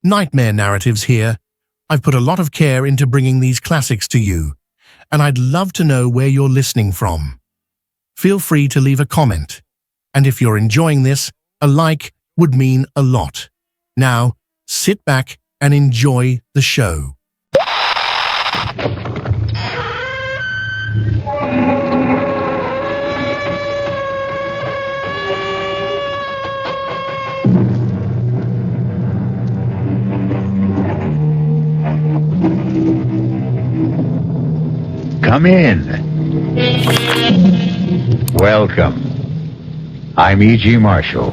Nightmare Narratives here. I've put a lot of care into bringing these classics to you, and I'd love to know where you're listening from. Feel free to leave a comment, and if you're enjoying this, a like would mean a lot. Now, sit back and enjoy the show. Come in. Welcome. I'm E.G. Marshall.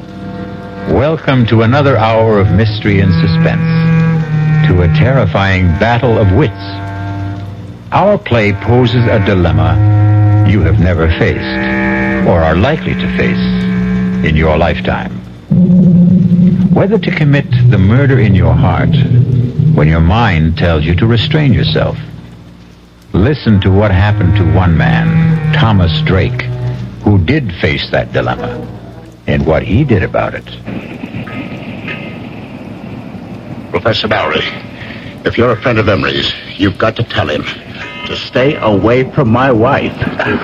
Welcome to another hour of mystery and suspense, to a terrifying battle of wits. Our play poses a dilemma you have never faced, or are likely to face in your lifetime. Whether to commit the murder in your heart when your mind tells you to restrain yourself. Listen to what happened to one man, Thomas Drake, who did face that dilemma, and what he did about it. Professor Mallory, if you're a friend of Emery's, you've got to tell him to stay away from my wife.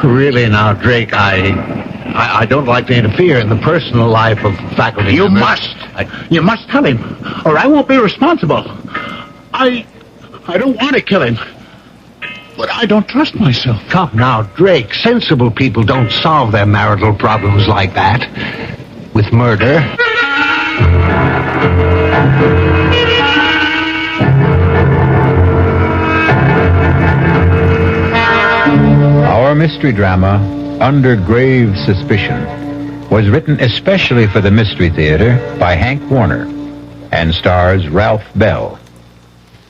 Really now, Drake, I don't like to interfere in the personal life of faculty You members. You must tell him, or I won't be responsible. I don't want to kill him, but I don't trust myself. Come now, Drake, sensible people don't solve their marital problems like that. With murder. Our mystery drama, Under Grave Suspicion, was written especially for the Mystery Theater by Hank Warner and stars Ralph Bell.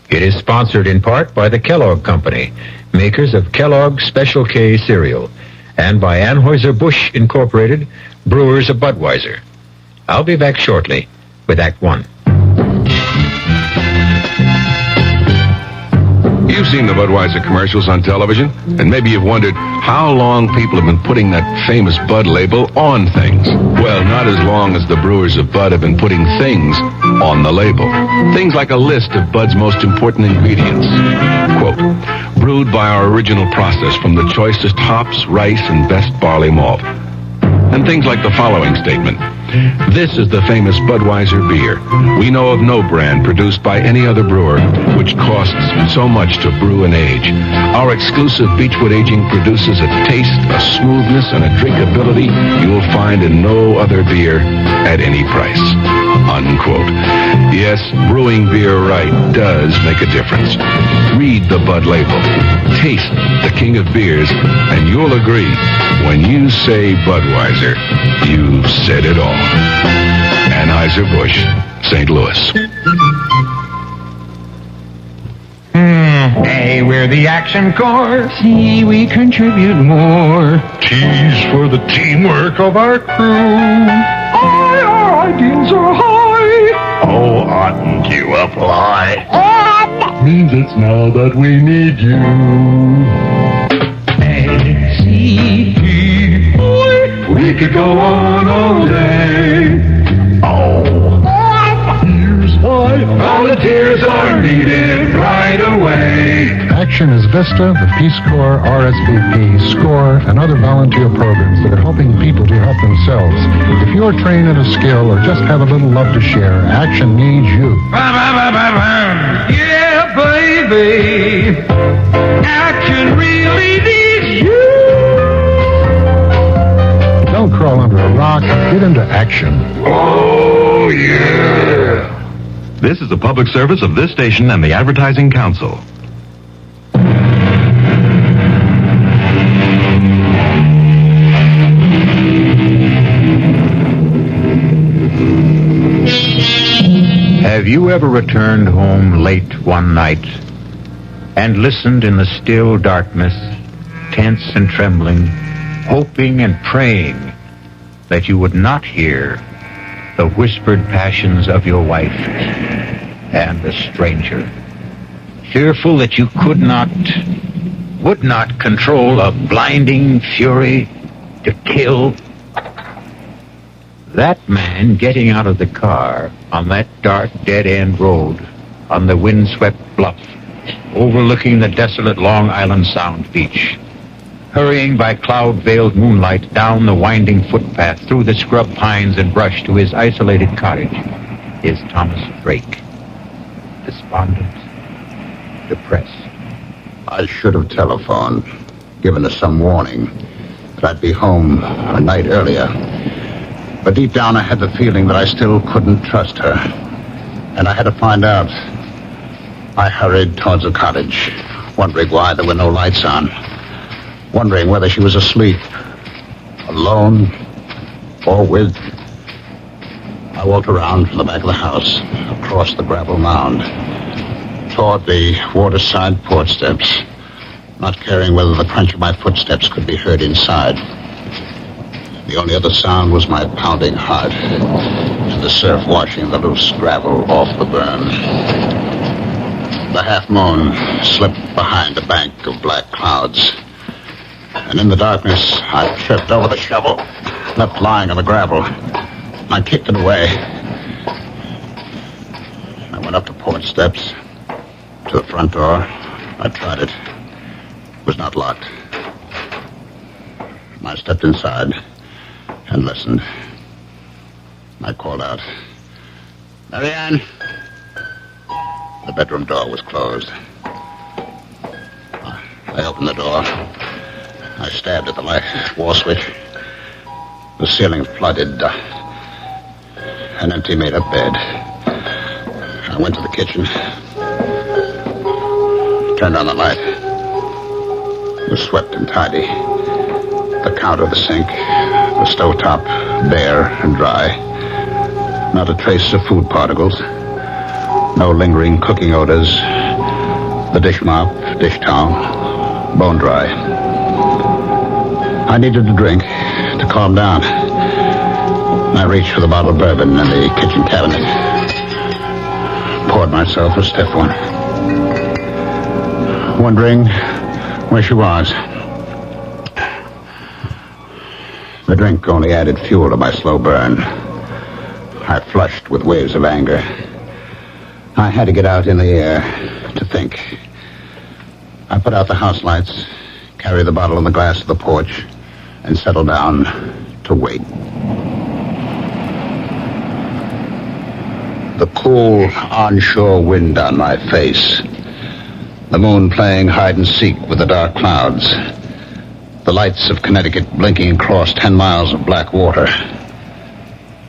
It is sponsored in part by the Kellogg Company, makers of Kellogg's Special K cereal, and by Anheuser-Busch Incorporated, brewers of Budweiser. I'll be back shortly with Act One. You've seen the Budweiser commercials on television, and maybe you've wondered how long people have been putting that famous Bud label on things. Well, not as long as the brewers of Bud have been putting things on the label. Things like a list of Bud's most important ingredients. Quote, brewed by our original process from the choicest hops, rice, and best barley malt. And things like the following statement. This is the famous Budweiser beer. We know of no brand produced by any other brewer which costs so much to brew and age. Our exclusive Beechwood aging produces a taste, a smoothness, and a drinkability you'll find in no other beer at any price. Unquote. Yes, brewing beer right does make a difference. Read the Bud label. Taste the king of beers, and you'll agree, when you say Budweiser, you've said it all. Anheuser-Busch, St. Louis. Hey, we're the Action Corps. See, we contribute more. T's for the teamwork of our crew. Our ideals are high. Oh, oughtn't you apply? Means it's now that we need you. A-C-T. We could go on all day. Here's why volunteers are needed right away. Action is VISTA, the Peace Corps, RSVP, SCORE, and other volunteer programs that are helping people to help themselves. If you're trained in a skill or just have a little love to share, Action needs you. Yeah, baby. Action really needs you. Don't crawl under a rock, get into action. Oh, yeah. This is a public service of this station and the Advertising Council. Have you ever returned home late one night and listened in the still darkness, tense and trembling, hoping and praying that you would not hear the whispered passions of your wife and the stranger, fearful that you would not control a blinding fury to kill? That man getting out of the car on that dark, dead-end road on the windswept bluff overlooking the desolate Long Island Sound beach, hurrying by cloud-veiled moonlight down the winding footpath through the scrub pines and brush to his isolated cottage, is Thomas Drake. Despondent, depressed. I should have telephoned, given us some warning that I'd be home a night earlier. But deep down I had the feeling that I still couldn't trust her. And I had to find out. I hurried towards the cottage, wondering why there were no lights on. Wondering whether she was asleep, alone, or with. I walked around from the back of the house, across the gravel mound, toward the waterside porch steps, not caring whether the crunch of my footsteps could be heard inside. The only other sound was my pounding heart and the surf washing the loose gravel off the burn. The half moon slipped behind a bank of black clouds, and in the darkness I tripped over the shovel left lying on the gravel. I kicked it away. I went up the porch steps to the front door. I tried it. It was not locked. I stepped inside and listened. I called out, "Marianne!" The bedroom door was closed. I opened the door. I stabbed at the light wall switch. The ceiling flooded. An empty made-up bed. I went to the kitchen. Turned on the light. It was swept and tidy. The counter, the sink, the stovetop, bare and dry. Not a trace of food particles. No lingering cooking odors. The dish mop, dish towel, bone dry. I needed a drink to calm down. I reached for the bottle of bourbon in the kitchen cabinet. Poured myself a stiff one. Wondering where she was. The drink only added fuel to my slow burn. I flushed with waves of anger. I had to get out in the air to think. I put out the house lights, carried the bottle and the glass to the porch, and settled down to wait. The cool onshore wind on my face. The moon playing hide and seek with the dark clouds. The lights of Connecticut blinking across 10 miles of black water.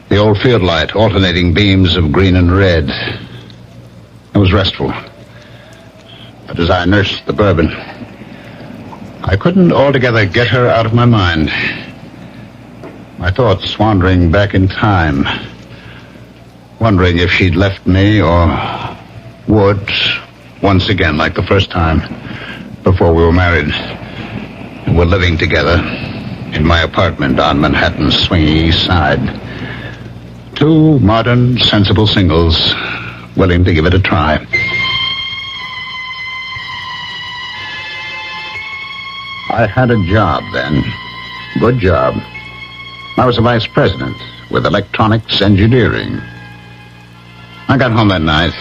The old field light alternating beams of green and red. It was restful. But as I nursed the bourbon, I couldn't altogether get her out of my mind. My thoughts wandering back in time, wondering if she'd left me or would, once again like the first time, before we were married. And were living together in my apartment on Manhattan's swinging east side. Two modern, sensible singles, willing to give it a try. I had a job then. Good job. I was a vice president with electronics engineering. I got home that night.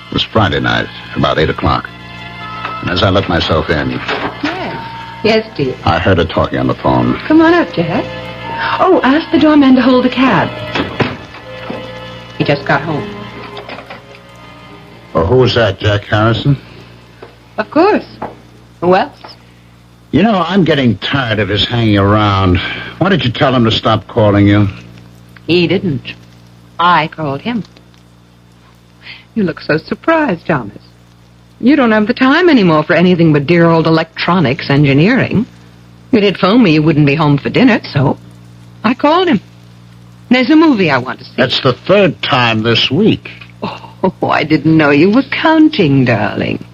It was Friday night, about 8 o'clock. And as I let myself in... Yes, dear. I heard her talking on the phone. Come on up, Jack. Oh, ask the doorman to hold a cab. He just got home. Oh, who was that, Jack Harrison? Of course. Who else? You know, I'm getting tired of his hanging around. Why did you tell him to stop calling you? He didn't. I called him. You look so surprised, Thomas. You don't have the time anymore for anything but dear old electronics engineering. You did phone me you wouldn't be home for dinner, so I called him. There's a movie I want to see. That's the third time this week. Oh, I didn't know you were counting, darling.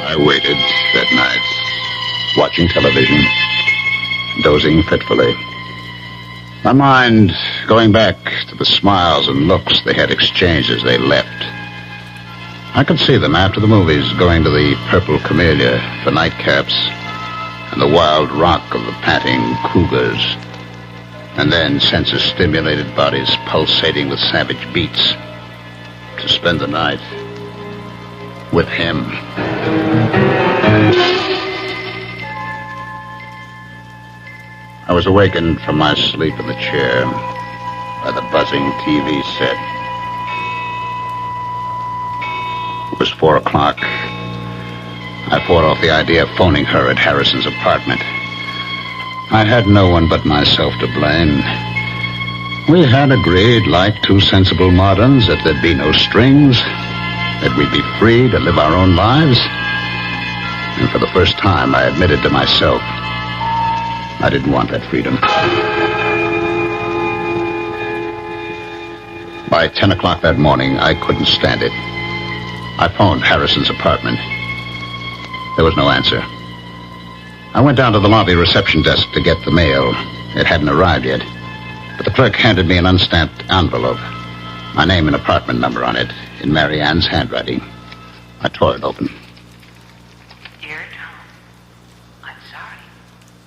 I waited that night, watching television, dozing fitfully. My mind going back to the smiles and looks they had exchanged as they left. I could see them after the movies going to the Purple Camellia for nightcaps, and the wild rock of the panting cougars. And then senses-stimulated bodies pulsating with savage beats. To spend the night with him. I was awakened from my sleep in the chair by the buzzing TV set. It was 4 o'clock. I fought off the idea of phoning her at Harrison's apartment. I had no one but myself to blame. We had agreed, like two sensible moderns, that there'd be no strings, that we'd be free to live our own lives. And for the first time, I admitted to myself I didn't want that freedom. By 10 o'clock that morning, I couldn't stand it. I phoned Harrison's apartment. There was no answer. I went down to the lobby reception desk to get the mail. It hadn't arrived yet. But the clerk handed me an unstamped envelope. My name and apartment number on it, in Mary Ann's handwriting. I tore it open. Dear Tom, I'm sorry.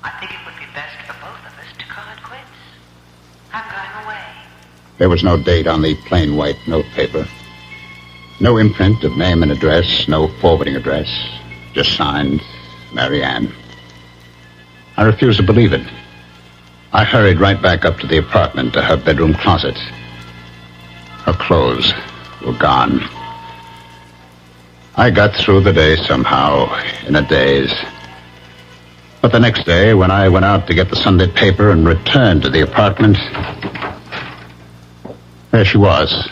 I think it would be best for both of us to call it quits. I'm going away. There was no date on the plain white notepaper. No imprint of name and address, no forwarding address. Just signed, Mary Ann. I refused to believe it. I hurried right back up to the apartment, to her bedroom closet. Her clothes were gone. I got through the day somehow, in a daze. But the next day, when I went out to get the Sunday paper and returned to the apartment, there she was,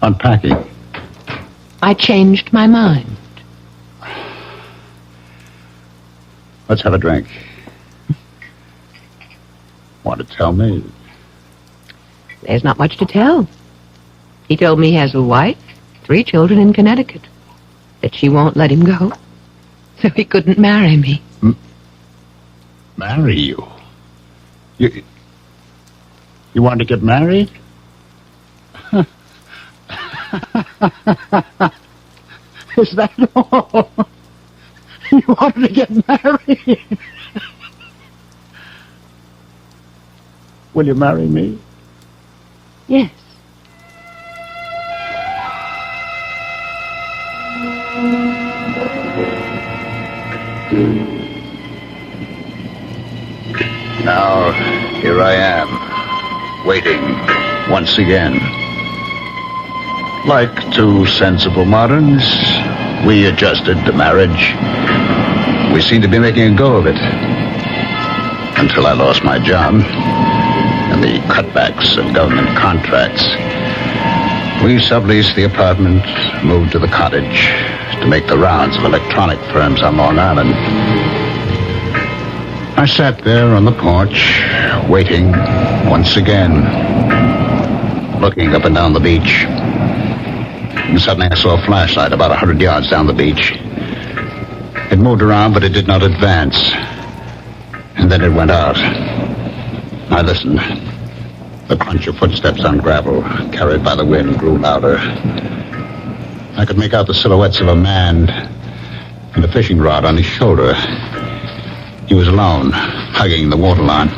unpacking. I changed my mind. Let's have a drink. Want to tell me? There's not much to tell. He told me he has a wife, 3 children in Connecticut, that she won't let him go, so he couldn't marry me. Marry you? You want to get married? Is that all? You wanted to get married? Will you marry me? Yes. Now, here I am, waiting once again. Like two sensible moderns, we adjusted to marriage. We seemed to be making a go of it. Until I lost my job and the cutbacks of government contracts. We subleased the apartment, moved to the cottage to make the rounds of electronic firms on Long Island. I sat there on the porch, waiting once again, looking up and down the beach. And suddenly I saw a flashlight about 100 yards down the beach. It moved around, but it did not advance. And then it went out. I listened. The crunch of footsteps on gravel, carried by the wind, grew louder. I could make out the silhouettes of a man and a fishing rod on his shoulder. He was alone, hugging the waterline.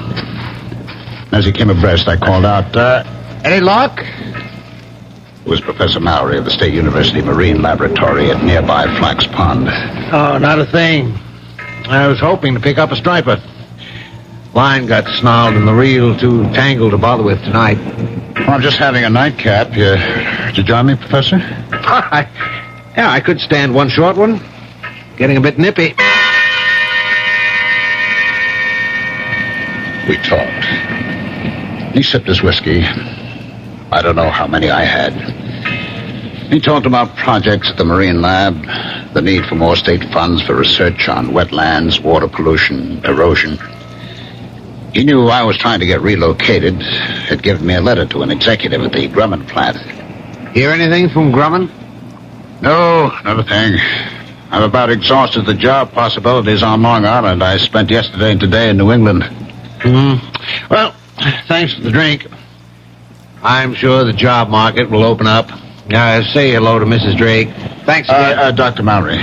As he came abreast, I called out, any luck? It was Professor Mowry of the State University Marine Laboratory at nearby Flax Pond. Oh, not a thing. I was hoping to pick up a striper. Line got snarled and the reel too tangled to bother with tonight. Well, I'm just having a nightcap. Did you join me, Professor? Yeah, I could stand one short one. Getting a bit nippy. We talked. He sipped his whiskey. I don't know how many I had. He talked about projects at the Marine Lab, the need for more state funds for research on wetlands, water pollution, erosion. He knew I was trying to get relocated. Had given me a letter to an executive at the Grumman plant. Hear anything from Grumman? No, not a thing. I've about exhausted the job possibilities on Long Island. I spent yesterday and today in New England. Well, thanks for the drink. I'm sure the job market will open up. Say hello to Mrs. Drake. Thanks again. Dr. Mowry.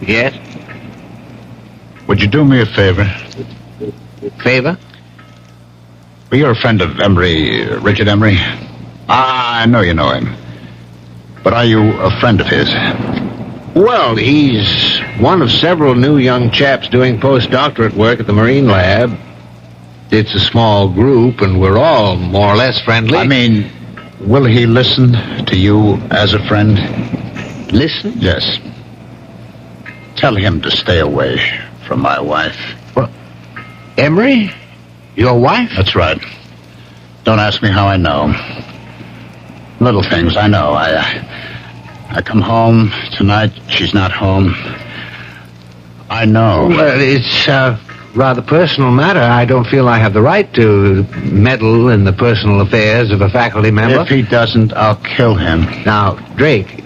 Yes? Would you do me a favor? Favor? Well, you're a friend of Emery, Richard Emery. I know you know him. But are you a friend of his? Well, he's one of several new young chaps doing postdoctorate work at the Marine Lab. It's a small group, and we're all more or less friendly. I mean, will he listen to you as a friend? Listen? Yes. Tell him to stay away from my wife. What? Emery? Your wife? That's right. Don't ask me how I know. Little things, I know. I come home tonight, she's not home. I know. Well, it's a rather personal matter. I don't feel I have the right to meddle in the personal affairs of a faculty member. If he doesn't, I'll kill him. Now, Drake,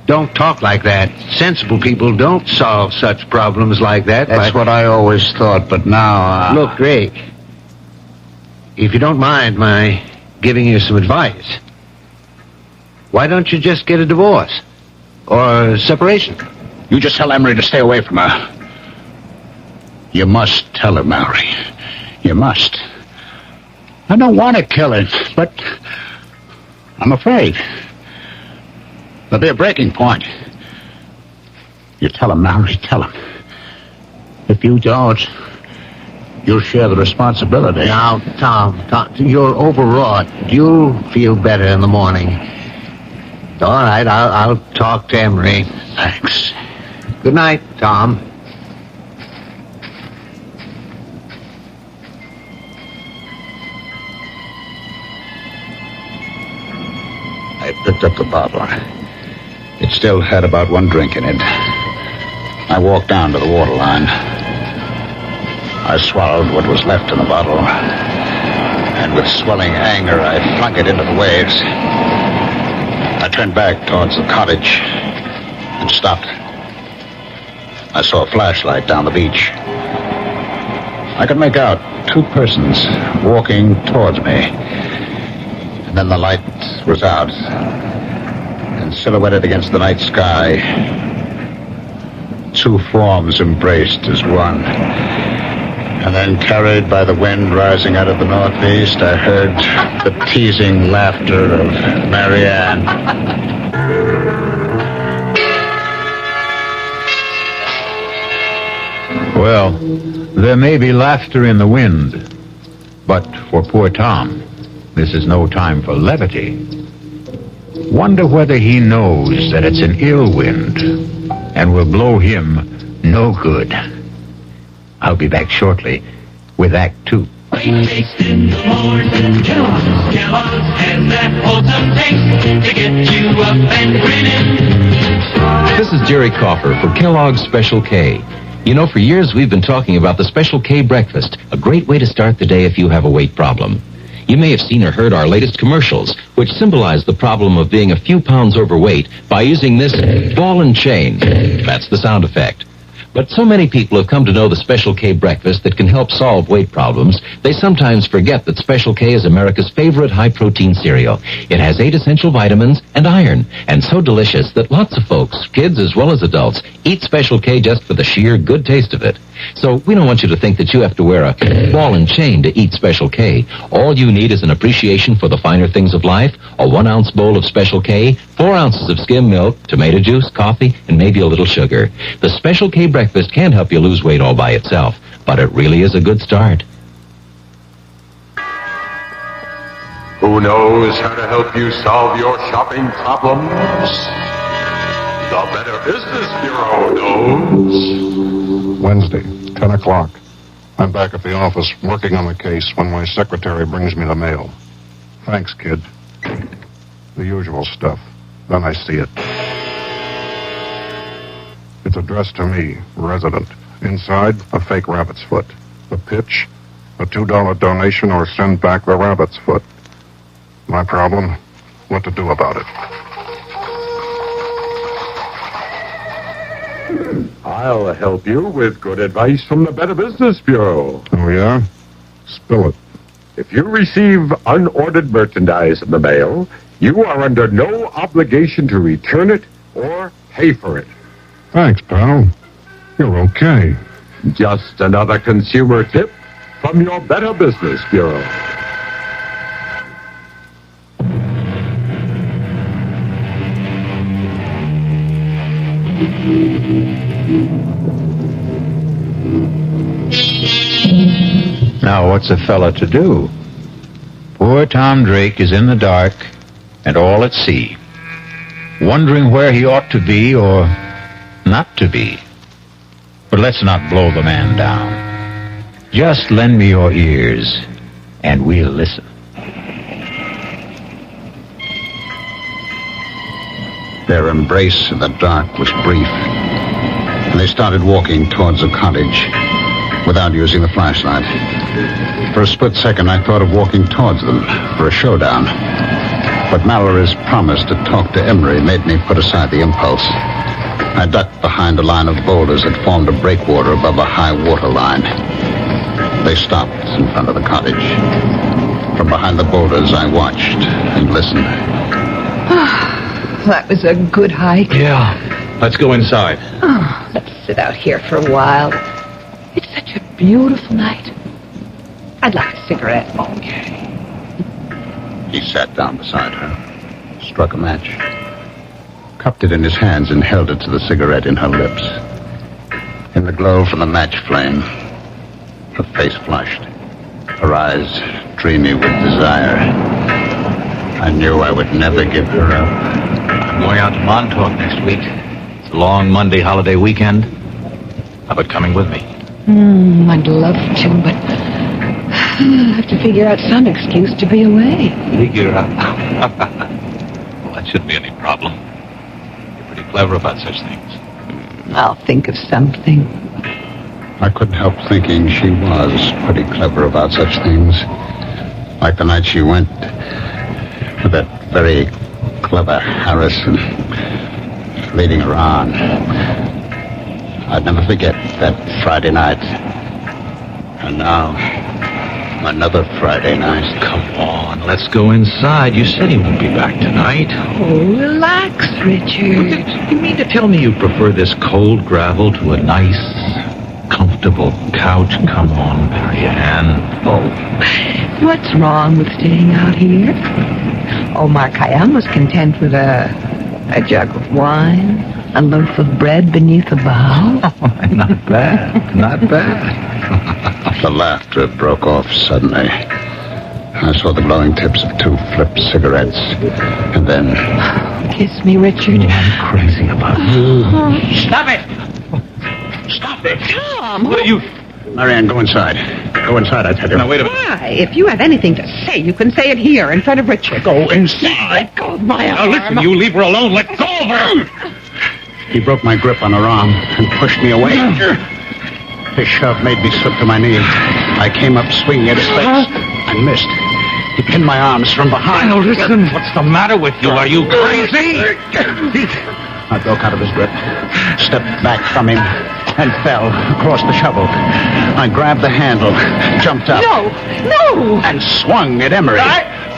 don't talk like that. Sensible people don't solve such problems like that. That's what I always thought, but now... Look, Drake, if you don't mind my giving you some advice, why don't you just get a divorce? Or separation? You just tell Emery to stay away from her. You must tell her, Mallory. You must. I don't want to kill her, but I'm afraid. There'll be a breaking point. You tell him, Mallory, tell him. If you don't, you'll share the responsibility. Now, Tom, you're overwrought. You'll feel better in the morning. All right, I'll talk to Emery. Thanks. Good night, Tom. I picked up the bottle. It still had about one drink in it. I walked down to the waterline. I swallowed what was left in the bottle, and with swelling anger, I flung it into the waves. I turned back towards the cottage and stopped. I saw a flashlight down the beach. I could make out two persons walking towards me. And then the light was out, and silhouetted against the night sky, two forms embraced as one. And then, carried by the wind rising out of the northeast, I heard the teasing laughter of Marianne. Well, there may be laughter in the wind, but for poor Tom, this is no time for levity. Wonder whether he knows that it's an ill wind and will blow him no good. I'll be back shortly with Act 2. Breakfast in the morning, Kellogg's has that wholesome taste to get you up and grinning. This is Jerry Coffer for Kellogg's Special K. You know, for years we've been talking about the Special K breakfast, a great way to start the day if you have a weight problem. You may have seen or heard our latest commercials, which symbolize the problem of being a few pounds overweight by using this ball and chain. That's the sound effect. But so many people have come to know the Special K breakfast that can help solve weight problems, they sometimes forget that Special K is America's favorite high-protein cereal. It has 8 essential vitamins and iron, and so delicious that lots of folks, kids as well as adults, eat Special K just for the sheer good taste of it. So we don't want you to think that you have to wear a ball and chain to eat Special K. All you need is an appreciation for the finer things of life, a 1-ounce bowl of Special K, 4 ounces of skim milk, tomato juice, coffee, and maybe a little sugar. The Special K breakfast can help you lose weight all by itself, but it really is a good start. Who knows how to help you solve your shopping problems? The Better Business Bureau knows. Wednesday, 10 o'clock. I'm back at the office working on the case when my secretary brings me the mail. Thanks, kid. The usual stuff. Then I see it. It's addressed to me, resident. Inside, a fake rabbit's foot. The pitch, a $2 donation or send back the rabbit's foot. My problem, what to do about it. I'll help you with good advice from the Better Business Bureau. Oh, yeah? Spill it. If you receive unordered merchandise in the mail, you are under no obligation to return it or pay for it. Thanks, pal. You're okay. Just another consumer tip from your Better Business Bureau. Now, what's a fella to do? Poor Tom Drake is in the dark and all at sea, wondering where he ought to be or not to be. But let's not blow the man down. Just lend me your ears, and we'll listen. Their embrace in the dark was brief, and they started walking towards the cottage without using the flashlight. For a split second, I thought of walking towards them for a showdown. But Mallory's promise to talk to Emery made me put aside the impulse. I ducked behind a line of boulders that formed a breakwater above a high water line. They stopped in front of the cottage. From behind the boulders, I watched and listened. That was a good hike. Yeah. Let's go inside. Oh, let's sit out here for a while. It's such a beautiful night. I'd like a cigarette. Okay. He sat down beside her, struck a match, cupped it in his hands and held it to the cigarette in her lips. In the glow from the match flame, her face flushed, her eyes dreamy with desire. I knew I would never give her up. I'm going out to Montauk next week. It's a long Monday holiday weekend. How about coming with me? I'd love to, but I'll have to figure out some excuse to be away. Figure out? Well, that shouldn't be any problem. You're pretty clever about such things. I'll think of something. I couldn't help thinking she was pretty clever about such things. Like the night she went with that very clever Harrison leading her on. I'd never forget that Friday night. And now, another Friday night. Come on, let's go inside. You said he won't be back tonight. Oh, relax, Richard. You mean to tell me you prefer this cold gravel to a nice, comfortable couch? Come on, Marianne. Oh, what's wrong with staying out here? Omar Khayyam was content with a jug of wine, a loaf of bread beneath a bough. Oh, not bad, not bad. The laughter broke off suddenly. I saw the glowing tips of two flipped cigarettes, and then... Kiss me, Richard. I'm crazy about you. Stop it! Stop it! Tom! What are you... Marianne, go inside. Go inside, I tell you. Now, wait a minute. Why? If you have anything to say, you can say it here in front of Richard. Go inside. Let go of my Now, arm. listen, you leave her alone. Let go of her! He broke my grip on her arm and pushed me away. His shove made me slip to my knees. I came up swinging at his face and missed. He pinned my arms from behind. Now, listen. What's the matter with you? Are you crazy? I broke out of his grip, stepped back from him, and fell across the shovel. I grabbed the handle, jumped up. No! And swung at Emery.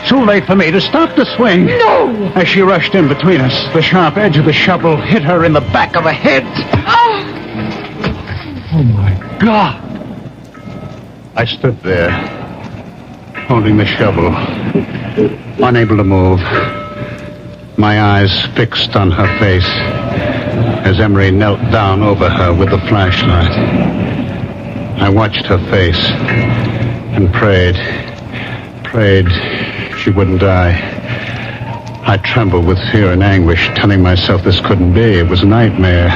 Too late for me to stop the swing. No! As she rushed in between us, the sharp edge of the shovel hit her in the back of the head. Oh, my God. I stood there, holding the shovel, unable to move, my eyes fixed on her face as Emery knelt down over her with the flashlight. I watched her face and prayed she wouldn't die. I trembled with fear and anguish, telling myself this couldn't be. It was a nightmare.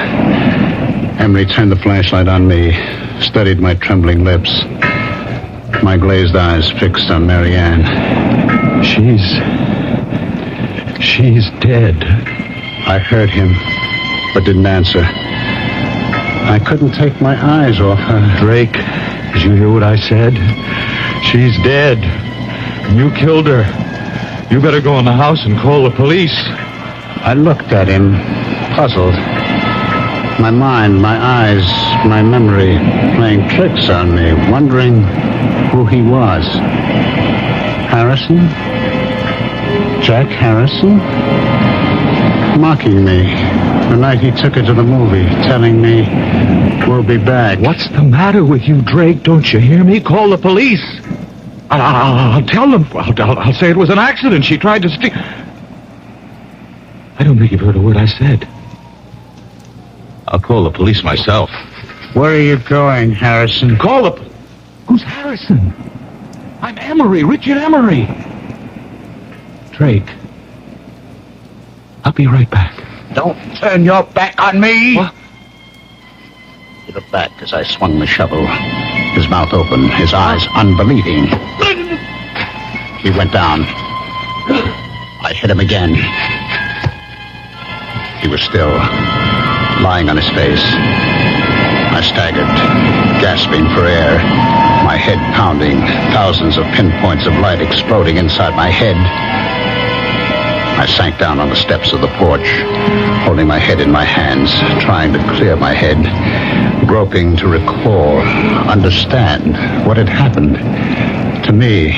Emery turned the flashlight on me, studied my trembling lips, my glazed eyes fixed on Marianne. She's dead. I heard him, but didn't answer. I couldn't take my eyes off her. Drake, did you hear what I said? She's dead. You killed her. You better go in the house and call the police. I looked at him, puzzled. My mind, my eyes, my memory playing tricks on me, wondering who he was. Harrison? Jack Harrison? Mocking me, The night he took her to the movie, telling me, we'll be back. What's the matter with you, Drake? Don't you hear me? Call the police. I'll tell them. I'll say it was an accident. She tried to steal. I don't think you've heard a word I said. I'll call the police myself. Where are you going, Harrison? Call the... Who's Harrison? I'm Emery, Richard Emery. Drake. I'll be right back. Don't turn your back on me! What? He looked back as I swung the shovel, his mouth open, his eyes unbelieving. He went down. I hit him again. He was still, lying on his face. I staggered, gasping for air, my head pounding, thousands of pinpoints of light exploding inside my head. I sank down on the steps of the porch, holding my head in my hands, trying to clear my head, groping to recall, understand what had happened to me,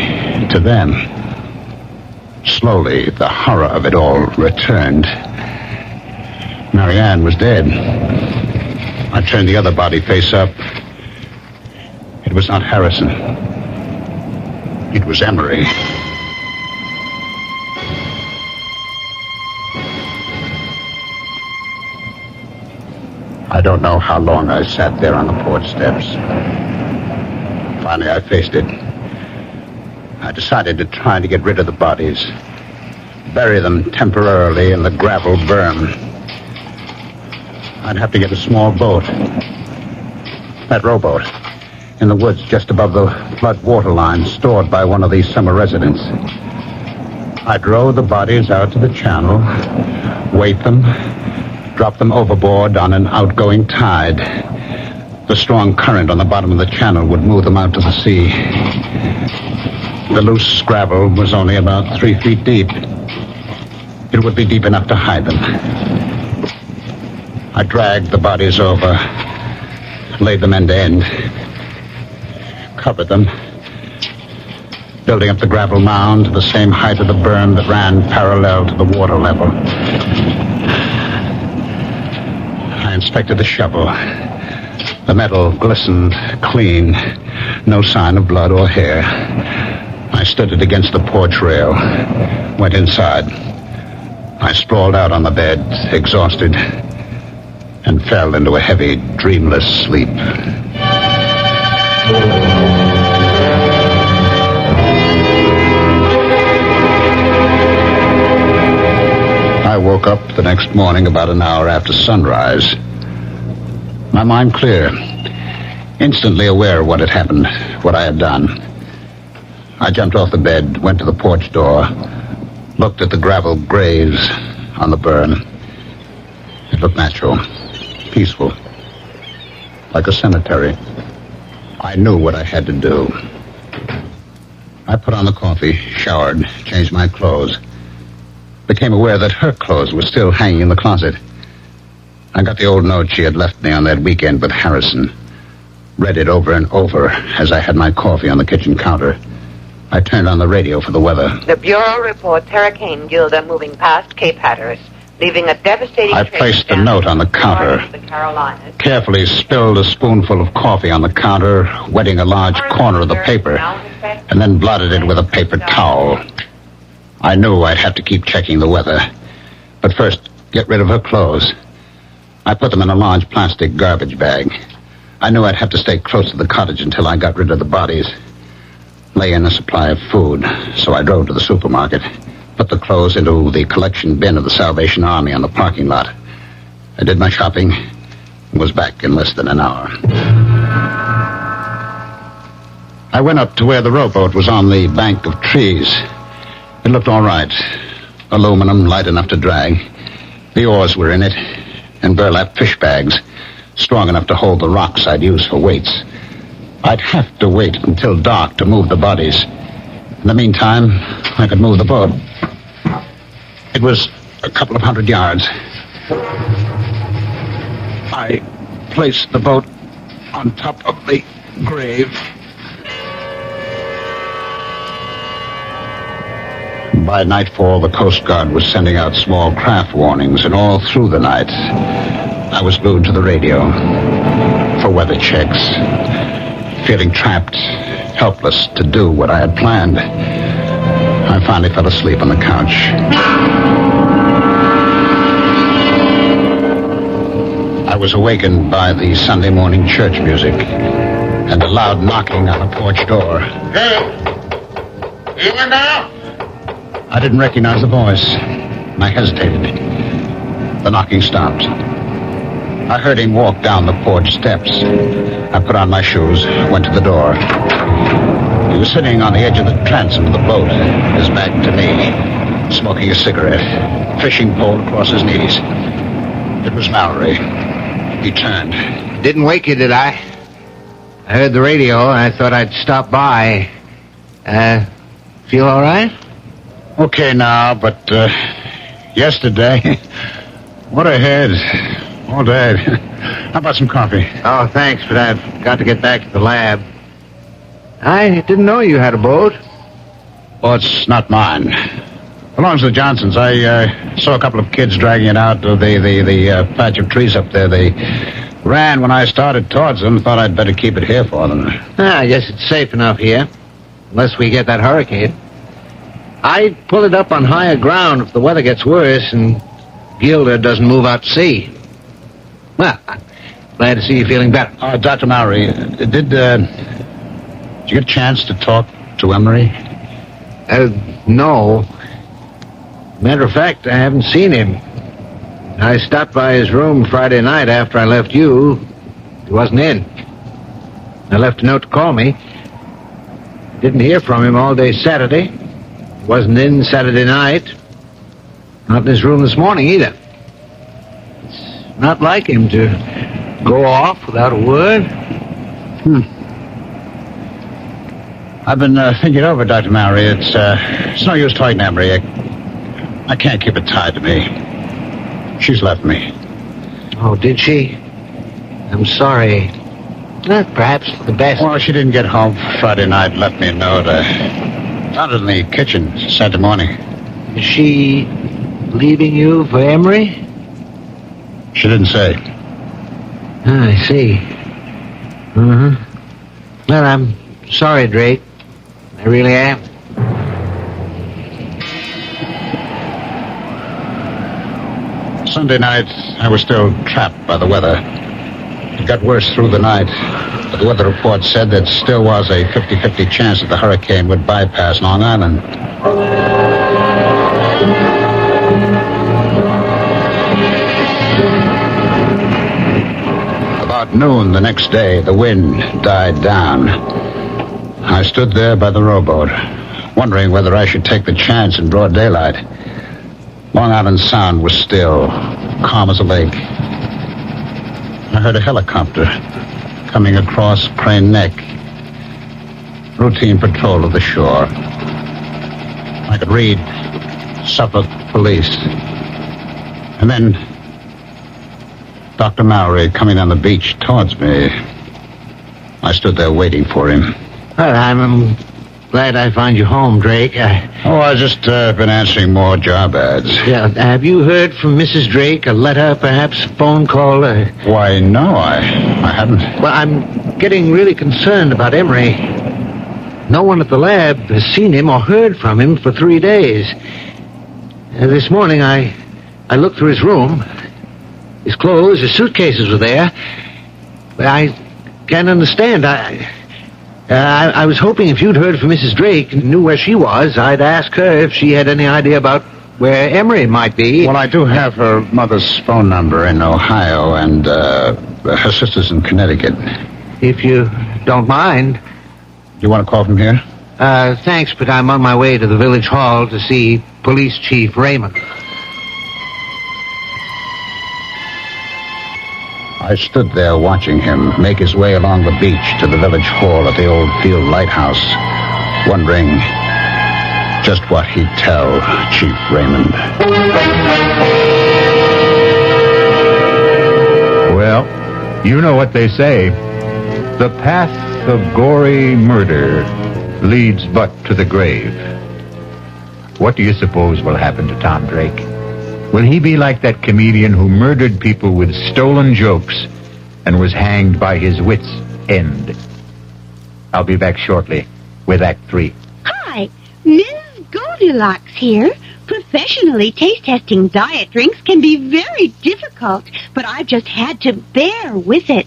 to them. Slowly, the horror of it all returned. Marianne was dead. I turned the other body face up. It was not Harrison. It was Emery. I don't know how long I sat there on the porch steps. Finally, I faced it. I decided to try to get rid of the bodies, bury them temporarily in the gravel berm. I'd have to get a small boat, that rowboat, in the woods just above the flood water line stored by one of these summer residents. I'd row the bodies out to the channel, weight them, drop them overboard on an outgoing tide. The strong current on the bottom of the channel would move them out to the sea. The loose gravel was only about 3 feet deep. It would be deep enough to hide them. I dragged the bodies over, laid them end to end, covered them, building up the gravel mound to the same height of the berm that ran parallel to the water level. I inspected the shovel. The metal glistened clean, no sign of blood or hair. I stood it against the porch rail, went inside. I sprawled out on the bed, exhausted, and fell into a heavy, dreamless sleep. I woke up the next morning about an hour after sunrise. My mind clear, instantly aware of what had happened, what I had done. I jumped off the bed, went to the porch door, looked at the gravel graves on the berm. It looked natural, peaceful, like a cemetery. I knew what I had to do. I put on the coffee, showered, changed my clothes. Became aware that her clothes were still hanging in the closet. I got the old note she had left me on that weekend with Harrison. Read it over and over as I had my coffee on the kitchen counter. I turned on the radio for the weather. The Bureau reports Hurricane Gilda moving past Cape Hatteras, leaving a devastating I placed the note on the counter, the Carolinas. carefully spilled a spoonful of coffee on the counter, wetting a large corner of the paper, and then blotted it with a paper towel. I knew I'd have to keep checking the weather, but first, get rid of her clothes. I put them in a large plastic garbage bag. I knew I'd have to stay close to the cottage until I got rid of the bodies. Lay in a supply of food, so I drove to the supermarket, put the clothes into the collection bin of the Salvation Army on the parking lot. I did my shopping and was back in less than an hour. I went up to where the rowboat was on the bank of trees. It looked all right. Aluminum, light enough to drag. The oars were in it, and burlap fish bags, strong enough to hold the rocks I'd use for weights. I'd have to wait until dark to move the bodies. In the meantime, I could move the boat. It was a couple of 100 yards. I placed the boat on top of the grave. By nightfall, the Coast Guard was sending out small craft warnings, and all through the night, I was glued to the radio for weather checks, feeling trapped, helpless to do what I had planned. I finally fell asleep on the couch. I was awakened by the Sunday morning church music and a loud knocking on the porch door. Hey! Even now? I didn't recognize the voice, and I hesitated. The knocking stopped. I heard him walk down the porch steps. I put on my shoes, went to the door. He was sitting on the edge of the transom of the boat, his back to me, smoking a cigarette, fishing pole across his knees. It was Mallory. He turned. Didn't wake you, did I? I heard the radio, and I thought I'd stop by. Feel all right? Okay now, but yesterday, what a head. All day. How about some coffee? Oh, thanks, but I've got to get back to the lab. I didn't know you had a boat. Well, it's not mine. Belongs to the Johnsons. I saw a couple of kids dragging it out of the patch of trees up there. They ran when I started towards them. Thought I'd better keep it here for them. I guess it's safe enough here. Unless we get that hurricane. I'd pull it up on higher ground if the weather gets worse and Gilda doesn't move out to sea. Well, I'm glad to see you feeling better. Dr. Mallory, did you get a chance to talk to Emery? No. Matter of fact, I haven't seen him. I stopped by his room Friday night after I left you. He wasn't in. I left a note to call me. Didn't hear from him all day Saturday. Wasn't in Saturday night. Not in his room this morning either. It's not like him to go off without a word. I've been thinking over, Dr. Mallory. It's no use talking to Emery. I can't keep it tied to me. She's left me. Oh, did she? I'm sorry. Perhaps for the best. Well, she didn't get home Friday night. Left me a note. Found it in the kitchen Saturday morning. Is she leaving you for Emery? She didn't say. I see. Well, I'm sorry, Drake. I really am. Sunday night, I was still trapped by the weather. It got worse through the night. But the weather report said there still was a 50-50 chance that the hurricane would bypass Long Island. About noon the next day, the wind died down. I stood there by the rowboat, wondering whether I should take the chance in broad daylight. Long Island Sound was still, calm as a lake. I heard a helicopter coming across Crane Neck. Routine patrol of the shore. I could read Suffolk Police. And then Dr. Mallory coming down the beach towards me. I stood there waiting for him. Well, I'm glad I found you home, Drake. I just been answering more job ads. Yeah, have you heard from Mrs. Drake? A letter, perhaps? A phone call? Why, no, I haven't. Well, I'm getting really concerned about Emery. No one at the lab has seen him or heard from him for 3 days. This morning, I looked through his room. His clothes, his suitcases were there. But I can't understand. I was hoping if you'd heard from Mrs. Drake and knew where she was, I'd ask her if she had any idea about where Emery might be. Well, I do have her mother's phone number in Ohio and her sister's in Connecticut. If you don't mind. You want to call from here? Thanks, but I'm on my way to the village hall to see Police Chief Raymond. I stood there watching him make his way along the beach to the village hall at the old field lighthouse, wondering just what he'd tell Chief Raymond. Well, you know what they say. The path of gory murder leads but to the grave. What do you suppose will happen to Tom Drake? Will he be like that comedian who murdered people with stolen jokes and was hanged by his wits' end? I'll be back shortly with Act 3. Hi, Ms. Goldilocks here. Professionally taste-testing diet drinks can be very difficult, but I've just had to bear with it.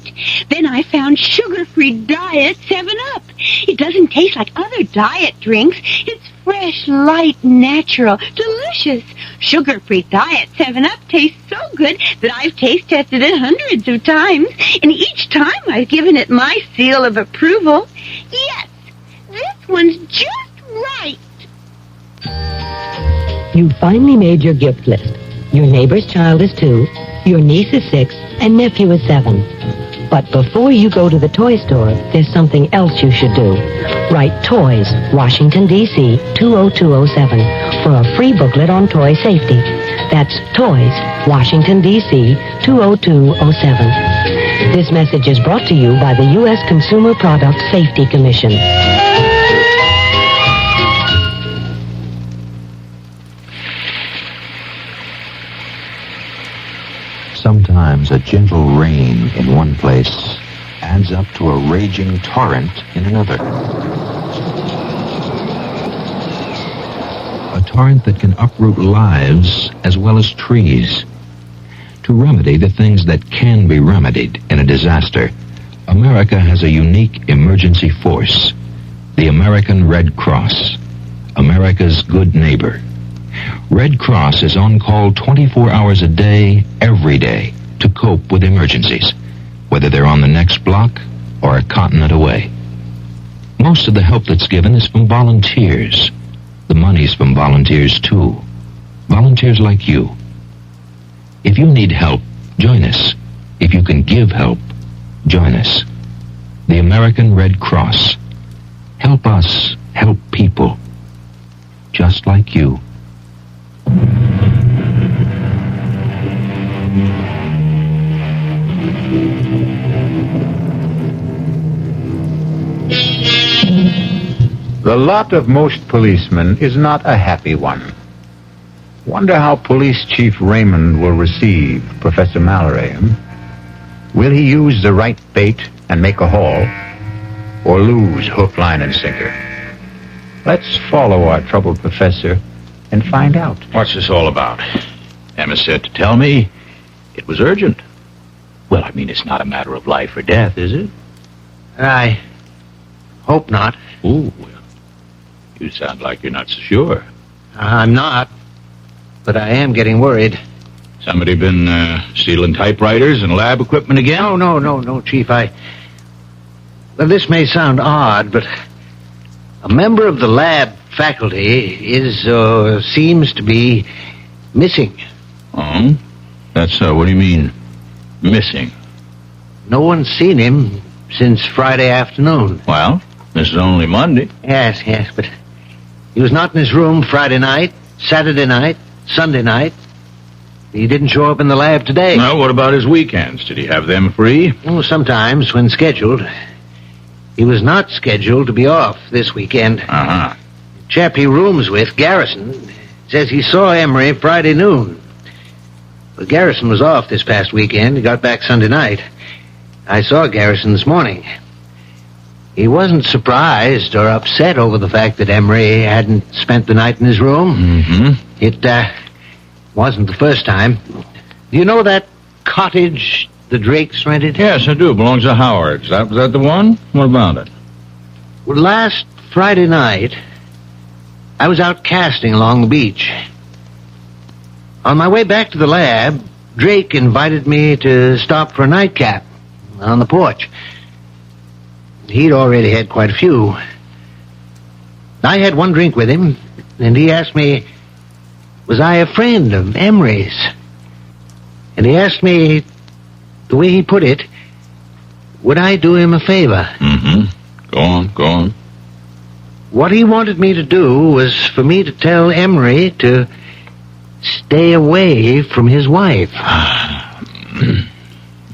Then I found sugar-free Diet 7-Up. It doesn't taste like other diet drinks. It's fresh, light, natural, delicious. Sugar-free Diet 7-Up tastes so good that I've taste-tested it hundreds of times, and each time I've given it my seal of approval. Yes, this one's just right. You finally made your gift list. Your neighbor's child is 2, your niece is 6, and nephew is 7. But before you go to the toy store, there's something else you should do. Write Toys, Washington, D.C., 20207 for a free booklet on toy safety. That's Toys, Washington, D.C., 20207. This message is brought to you by the U.S. Consumer Product Safety Commission. Sometimes a gentle rain in one place adds up to a raging torrent in another. A torrent that can uproot lives as well as trees. To remedy the things that can be remedied in a disaster, America has a unique emergency force, the American Red Cross, America's good neighbor. Red Cross is on call 24 hours a day, every day, to cope with emergencies, whether they're on the next block or a continent away. Most of the help that's given is from volunteers. The money's from volunteers, too. Volunteers like you. If you need help, join us. If you can give help, join us. The American Red Cross. Help us help people just like you. The lot of most policemen is not a happy one. Wonder how Police Chief Raymond will receive Professor Mallory. Will he use the right bait and make a haul, or lose hook, line, and sinker? Let's follow our troubled professor and find out. What's this all about? Emma said to tell me it was urgent. Well, I mean, it's not a matter of life or death, is it? I hope not. Ooh, you sound like you're not so sure. I'm not, but I am getting worried. Somebody been stealing typewriters and lab equipment again? No, Chief. Well, this may sound odd, but a member of the lab faculty seems to be missing. Oh? That's so. What do you mean, missing? No one's seen him since Friday afternoon. Well, this is only Monday. Yes, but he was not in his room Friday night, Saturday night, Sunday night. He didn't show up in the lab today. Well, what about his weekends? Did he have them free? Oh, sometimes, when scheduled. He was not scheduled to be off this weekend. Uh-huh. The chap he rooms with, Garrison, says he saw Emery Friday noon. But Garrison was off this past weekend. He got back Sunday night. I saw Garrison this morning. He wasn't surprised or upset over the fact that Emery hadn't spent the night in his room. Mm-hmm. It wasn't the first time. Do you know that cottage the Drakes rented? Yes, I do. It belongs to Howard's. Was that the one? What about it? Well, last Friday night, I was out casting along the beach. On my way back to the lab, Drake invited me to stop for a nightcap on the porch. He'd already had quite a few. I had one drink with him, and he asked me, was I a friend of Emery's? And he asked me, the way he put it, would I do him a favor? Mm-hmm. Go on. What he wanted me to do was for me to tell Emery to stay away from his wife.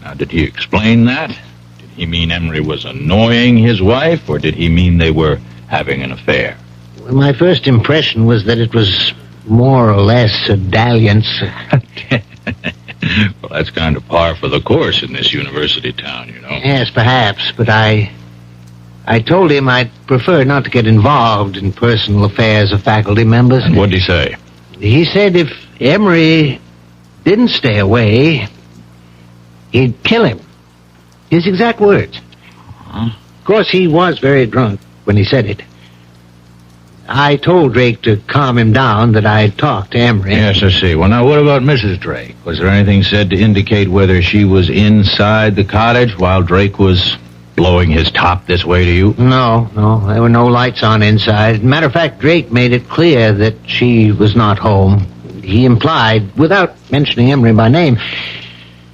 Now, did he explain that? Did he mean Emery was annoying his wife, or did he mean they were having an affair? My first impression was that it was more or less a dalliance. Well, that's kind of par for the course in this university town, you know. Yes, perhaps, but I told him I'd prefer not to get involved in personal affairs of faculty members. And what'd he say? He said if Emery didn't stay away, he'd kill him. His exact words. Of course, he was very drunk when he said it. I told Drake to calm him down, that I'd talked to Emery. Yes, I see. Well, now, what about Mrs. Drake? Was there anything said to indicate whether she was inside the cottage while Drake was blowing his top this way to you? No, there were no lights on inside. Matter of fact, Drake made it clear that she was not home. He implied, without mentioning Emery by name,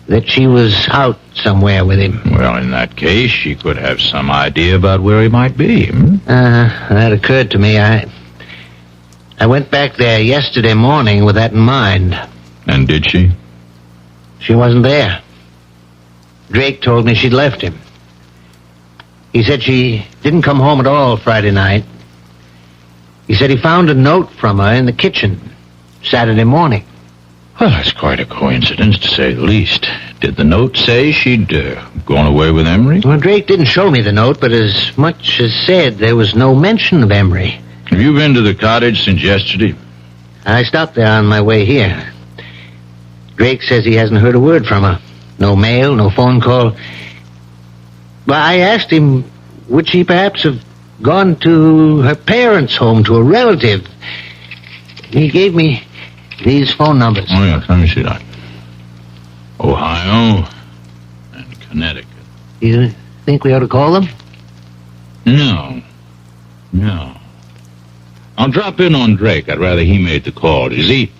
that she was out somewhere with him. Well, in that case, she could have some idea about where he might be. That occurred to me. I went back there yesterday morning with that in mind. And did she? She wasn't there. Drake told me she'd left him. He said she didn't come home at all Friday night. He said he found a note from her in the kitchen Saturday morning. Well, that's quite a coincidence, to say the least. Did the note say she'd gone away with Emery? Well, Drake didn't show me the note, but as much as said there was no mention of Emery. Have you been to the cottage since yesterday? I stopped there on my way here. Drake says he hasn't heard a word from her. No mail, no phone call. Well, I asked him, would she perhaps have gone to her parents' home, to a relative? He gave me these phone numbers. Oh, yes, let me see that. Ohio and Connecticut. You think we ought to call them? No. I'll drop in on Drake. I'd rather he made the call. You see,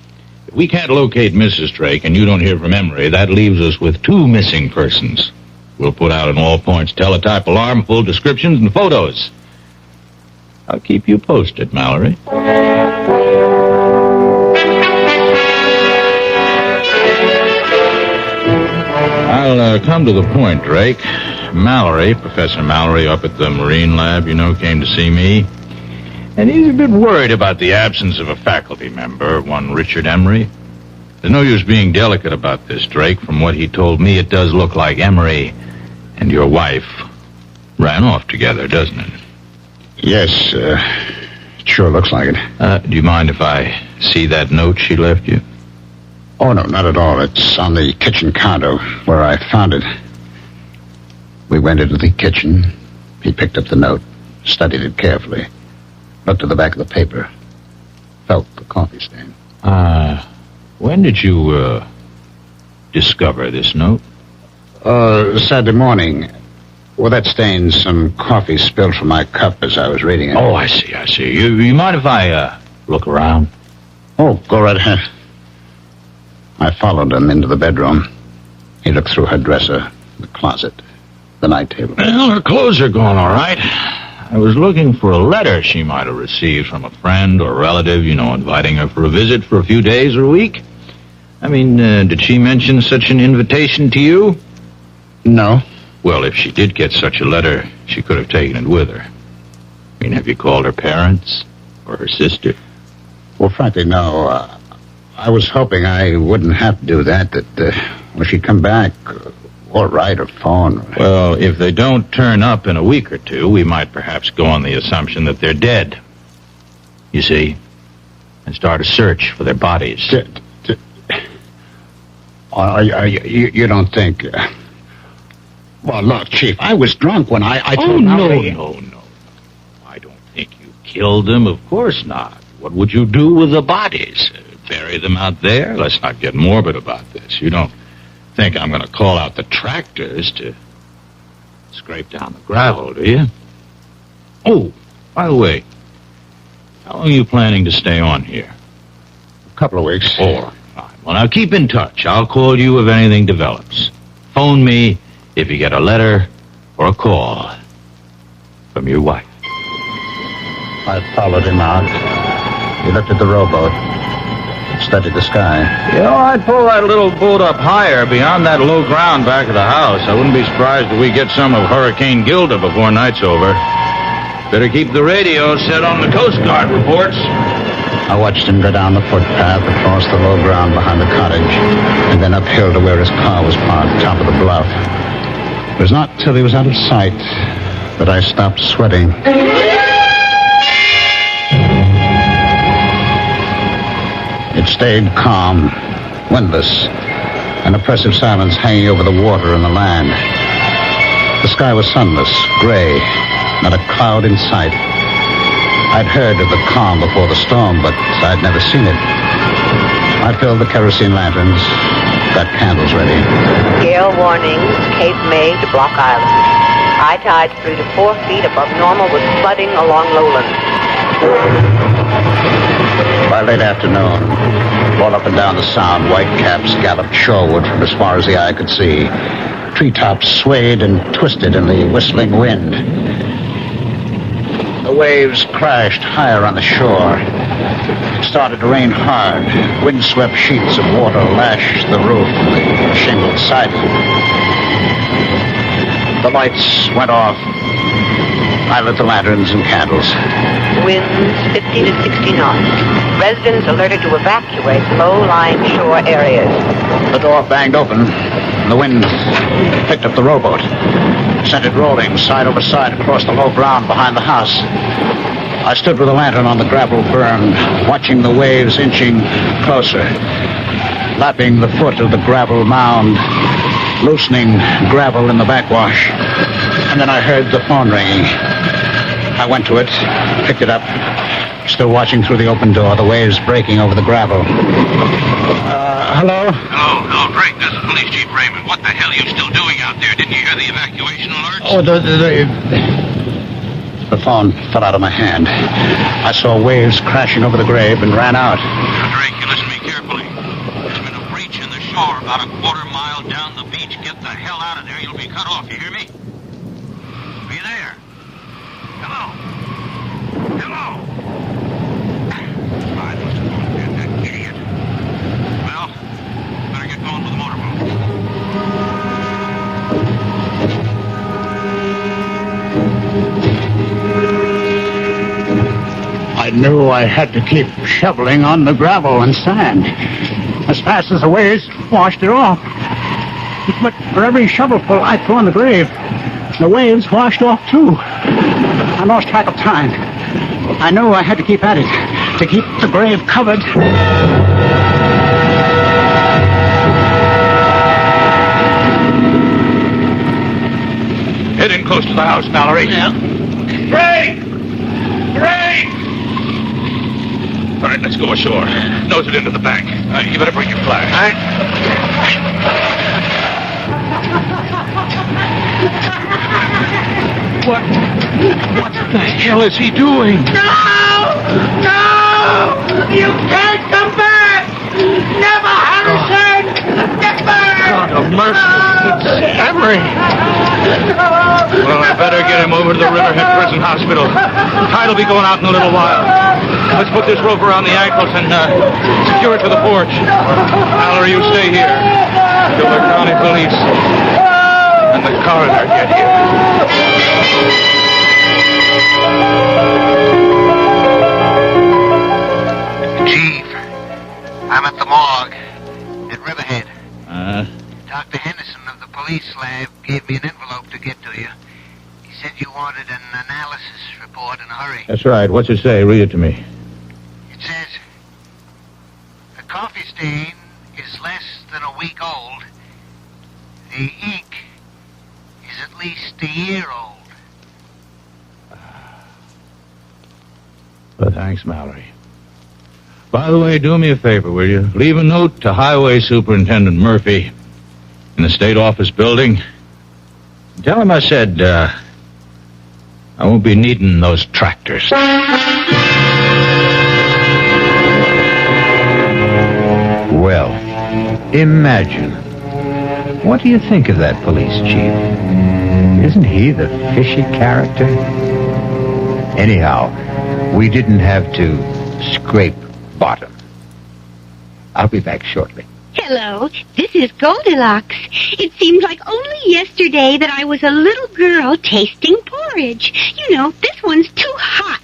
if we can't locate Mrs. Drake and you don't hear from Emery, that leaves us with 2 missing persons. We'll put out an all-points teletype alarm, full descriptions and photos. I'll keep you posted, Mallory. I'll come to the point, Drake. Mallory, Professor Mallory up at the Marine Lab, you know, came to see me. And he's a bit worried about the absence of a faculty member, one Richard Emery. There's no use being delicate about this, Drake. From what he told me, it does look like Emery and your wife ran off together, doesn't it? Yes, it sure looks like it. Do you mind if I see that note she left you? Oh, no, not at all. It's on the kitchen counter where I found it. We went into the kitchen. He picked up the note, studied it carefully, looked at the back of the paper, felt the coffee stain. When did you, discover this note? Saturday morning. Well, that stain's some coffee spilled from my cup as I was reading it. Oh, I see. You mind if I, look around? Oh, go right ahead. I followed him into the bedroom. He looked through her dresser, the closet, the night table. Well, her clothes are gone, all right. I was looking for a letter she might have received from a friend or relative, you know, inviting her for a visit for a few days or a week. I mean, did she mention such an invitation to you? No. Well, if she did get such a letter, she could have taken it with her. I mean, have you called her parents or her sister? Well, frankly, no. I was hoping I wouldn't have to do that, when she'd come back, or write or phone. Well, if they don't turn up in a week or two, we might perhaps go on the assumption that they're dead. You see? And start a search for their bodies. You don't think... Well, look, Chief, I was drunk when I told Mallory... No. I don't think you killed them. Of course not. What would you do with the bodies? Bury them out there? Let's not get morbid about this. You don't think I'm going to call out the tractors to scrape down the gravel, do you? Oh, by the way, how long are you planning to stay on here? A couple of weeks. All right. Well, now keep in touch. I'll call you if anything develops. Phone me if you get a letter or a call from your wife. I followed him out. He looked at the rowboat, studied the sky. You know, I'd pull that little boat up higher beyond that low ground back of the house. I wouldn't be surprised if we get some of Hurricane Gilda before night's over. Better keep the radio set on the Coast Guard reports. I watched him go down the footpath, across the low ground behind the cottage, and then uphill to where his car was parked, top of the bluff. It was not till he was out of sight that I stopped sweating. It stayed calm, windless, an oppressive silence hanging over the water and the land. The sky was sunless, gray, not a cloud in sight. I'd heard of the calm before the storm, but I'd never seen it. I filled the kerosene lanterns, got candles ready. Gale warnings, Cape May to Block Island. High tides 3 to 4 feet above normal with flooding along lowland. By late afternoon, all up and down the sound, white caps galloped shoreward from as far as the eye could see. Treetops swayed and twisted in the whistling wind. The waves crashed higher on the shore. It started to rain hard. Windswept sheets of water lashed the roof and the shingled siding. The lights went off. I lit the lanterns and candles. Winds 50 to 60 knots. Residents alerted to evacuate low-lying shore areas. The door banged open, and the wind picked up the rowboat, sent it rolling side over side across the low ground behind the house. I stood with a lantern on the gravel berm, watching the waves inching closer, lapping the foot of the gravel mound, loosening gravel in the backwash. And then I heard the phone ringing. I went to it, picked it up, still watching through the open door, the waves breaking over the gravel. Hello? Hello, Drake. This is Police Chief Raymond. What the hell are you still doing out there? Didn't you hear the evacuation alerts? Oh, the phone fell out of my hand. I saw waves crashing over the grave and ran out. Now, Drake, you listen to me carefully. There's been a breach in the shore about a quarter-mile down the beach. Get the hell out of there. You'll be cut off. You hear me? Are you there? Hello? Hello? I must have gone dead, that idiot. Well, better get going to the motorboat. I knew I had to keep shoveling on the gravel and sand as fast as the waves washed it off. But for every shovelful I threw on the grave, the waves washed off too. I lost track of time. I knew I had to keep at it to keep the grave covered. Head in close to the house, Mallory. Yeah. Drake! Drake! All right, let's go ashore. Nose it into the bank. You better bring your flash. All right. What the hell is he doing? No! No! You can't come back! Never, Harrison! Never! God of mercy, it's Emery. Well, I better get him over to the Riverhead Prison Hospital. Tide will be going out in a little while. Let's put this rope around the ankles and secure it to the porch. Mallory, you stay here till the county police and the coroner get here. Chief, I'm at the morgue at Riverhead. Dr. Henderson of the police lab gave me an envelope to get to you. He said you wanted an analysis report in a hurry. That's right. What's it say? Read it to me. It says, the coffee stain is less than a week old. The ink is at least a year old. Well, thanks, Mallory. By the way, do me a favor, will you? Leave a note to Highway Superintendent Murphy in the State Office building. Tell him I said, I won't be needing those tractors. Well, imagine. What do you think of that police chief? Isn't he the fishy character? Anyhow, we didn't have to scrape bottom. I'll be back shortly. Hello, this is Goldilocks. It seems like only yesterday that I was a little girl tasting porridge. You know, this one's too hot.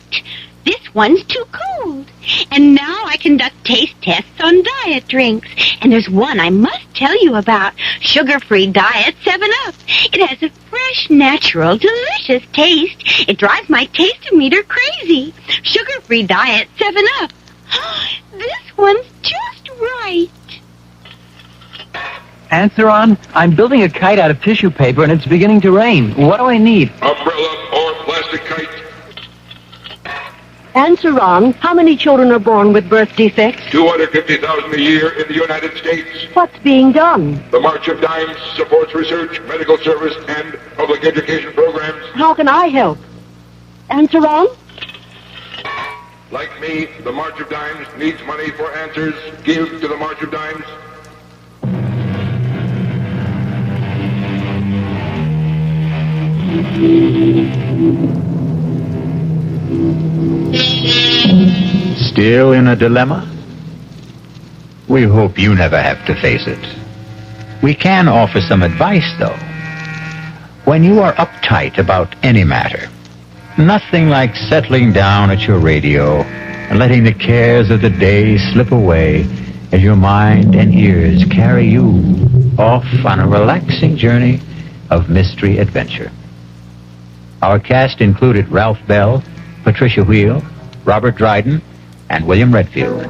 This one's too cold. And now I conduct taste tests on diet drinks. And there's one I must tell you about. Sugar-free Diet 7-Up. It has a fresh, natural, delicious taste. It drives my taste-o-meter crazy. Sugar-free Diet 7-Up. This one's just right. Answer on. I'm building a kite out of tissue paper and it's beginning to rain. What do I need? Umbrella or plastic kite? Answer on. How many children are born with birth defects? 250,000 a year in the United States. What's being done? The March of Dimes supports research, medical service, and public education programs. How can I help? Answer on. Like me, the March of Dimes needs money for answers. Give to the March of Dimes. Still in a dilemma? We hope you never have to face it. We can offer some advice, though. When you are uptight about any matter, nothing like settling down at your radio and letting the cares of the day slip away as your mind and ears carry you off on a relaxing journey of mystery adventure. Our cast included Ralph Bell, Patricia Wheel, Robert Dryden, and William Redfield.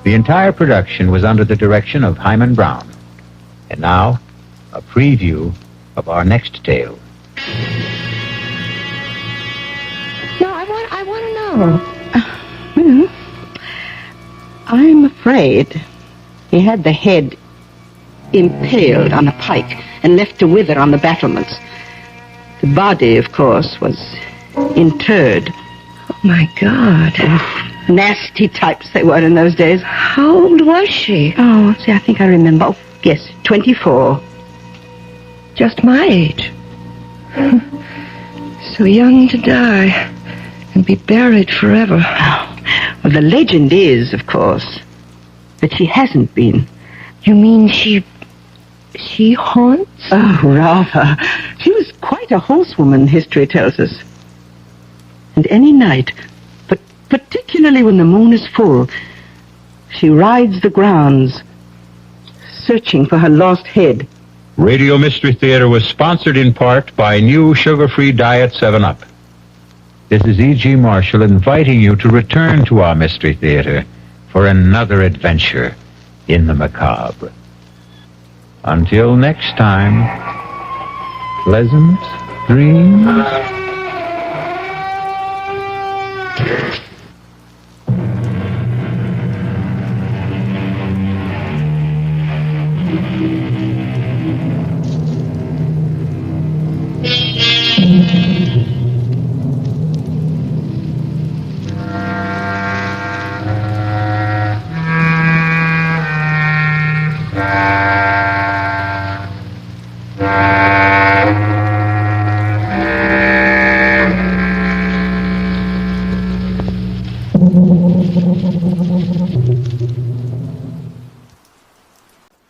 The entire production was under the direction of Hyman Brown. And now, a preview of our next tale. No, I want to know. I'm afraid he had the head impaled on a pike and left to wither on the battlements. The body, of course, was interred. Oh, my God. Nasty types they were in those days. How old was she? Oh, see, I think I remember. Oh, yes, 24. Just my age. So young to die and be buried forever. Well, the legend is, of course, that she hasn't been. You mean she haunts? Oh, rather. She was quite a horsewoman, history tells us. And any night, but particularly when the moon is full, she rides the grounds, searching for her lost head. Radio Mystery Theater was sponsored in part by new sugar-free Diet 7-Up. This is E.G. Marshall inviting you to return to our Mystery Theater for another adventure in the macabre. Until next time, pleasant dreams.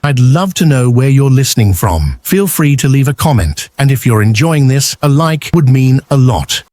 I'd love to know where you're listening from. Feel free to leave a comment, and if you're enjoying this, a like would mean a lot.